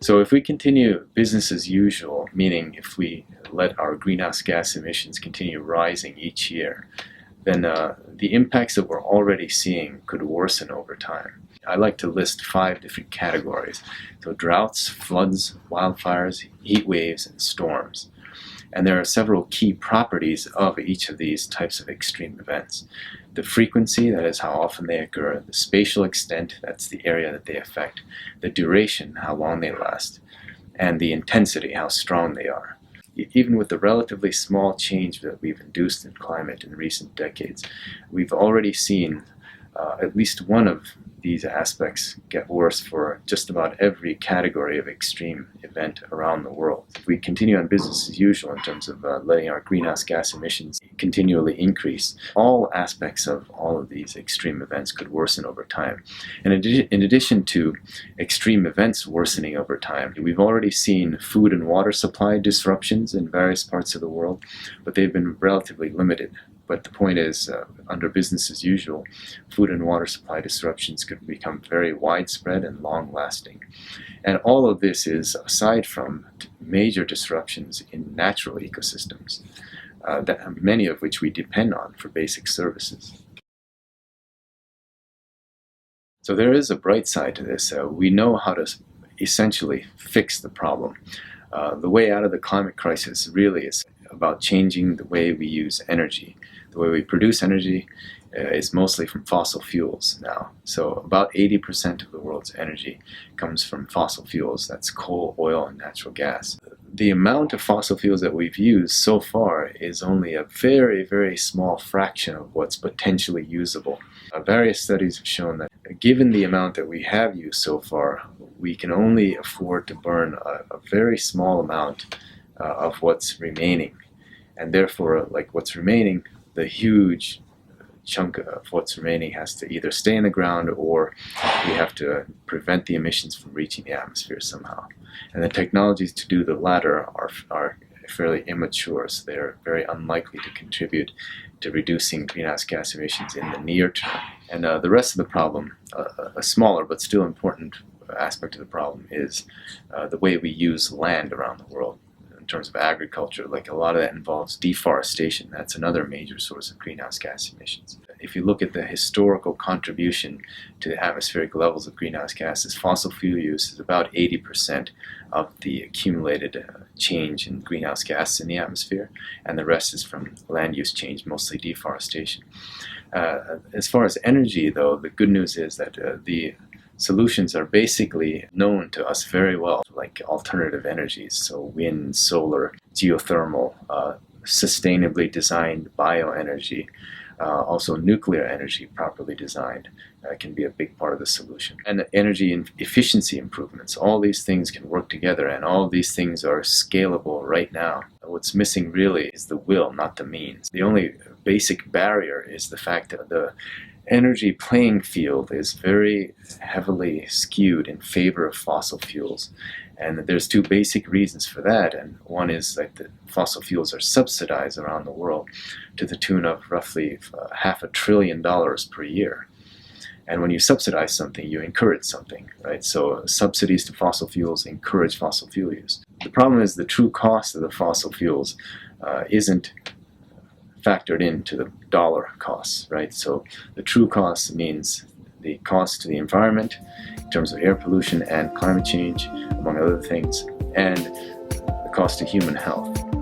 So if we continue business as usual, meaning if we let our greenhouse gas emissions continue rising each year, then the impacts that we're already seeing could worsen over time. I like to list 5 different categories. So droughts, floods, wildfires, heat waves, and storms. And there are several key properties of each of these types of extreme events. The frequency, that is how often they occur, the spatial extent, that's the area that they affect, the duration, how long they last, and the intensity, how strong they are. Even with the relatively small change that we've induced in climate in recent decades, we've already seen at least one of these aspects get worse for just about every category of extreme event around the world. If we continue on business as usual in terms of letting our greenhouse gas emissions continually increase, all aspects of all of these extreme events could worsen over time. And in addition to extreme events worsening over time, we've already seen food and water supply disruptions in various parts of the world, but they've been relatively limited. But the point is, under business as usual, food and water supply disruptions could become very widespread and long-lasting. And all of this is aside from major disruptions in natural ecosystems, many of which we depend on for basic services. So there is a bright side to this. We know how to essentially fix the problem. The way out of the climate crisis really is about changing the way we use energy. The way we produce energy is mostly from fossil fuels now. So about 80% of the world's energy comes from fossil fuels. That's coal, oil, and natural gas. The amount of fossil fuels that we've used so far is only a very, very small fraction of what's potentially usable. Various studies have shown that given the amount that we have used so far, we can only afford to burn a very small amount of what's remaining. And therefore, like what's remaining, the huge chunk of what's remaining has to either stay in the ground or we have to prevent the emissions from reaching the atmosphere somehow. And the technologies to do the latter are fairly immature, so they're very unlikely to contribute to reducing greenhouse gas emissions in the near term. And the rest of the problem, a smaller but still important aspect of the problem, is the way we use land around the world. In terms of agriculture, like a lot of that involves deforestation. That's another major source of greenhouse gas emissions. If you look at the historical contribution to the atmospheric levels of greenhouse gases, fossil fuel use is about 80% of the accumulated change in greenhouse gases in the atmosphere, and the rest is from land use change, mostly deforestation. As far as energy, though, the good news is that the solutions are basically known to us very well, like alternative energies, so wind, solar, geothermal, sustainably designed bioenergy, also nuclear energy properly designed can be a big part of the solution. And energy and efficiency improvements, all these things can work together, and all these things are scalable right now. What's missing really is the will, not the means. The only basic barrier is the fact that the energy playing field is very heavily skewed in favor of fossil fuels. And there's 2 basic reasons for that. And one is that the fossil fuels are subsidized around the world to the tune of roughly $500 billion per year. And when you subsidize something, you encourage something, right? So subsidies to fossil fuels encourage fossil fuel use. The problem is the true cost of the fossil fuels isn't factored into the dollar costs, right? So the true cost means the cost to the environment in terms of air pollution and climate change, among other things, and the cost to human health.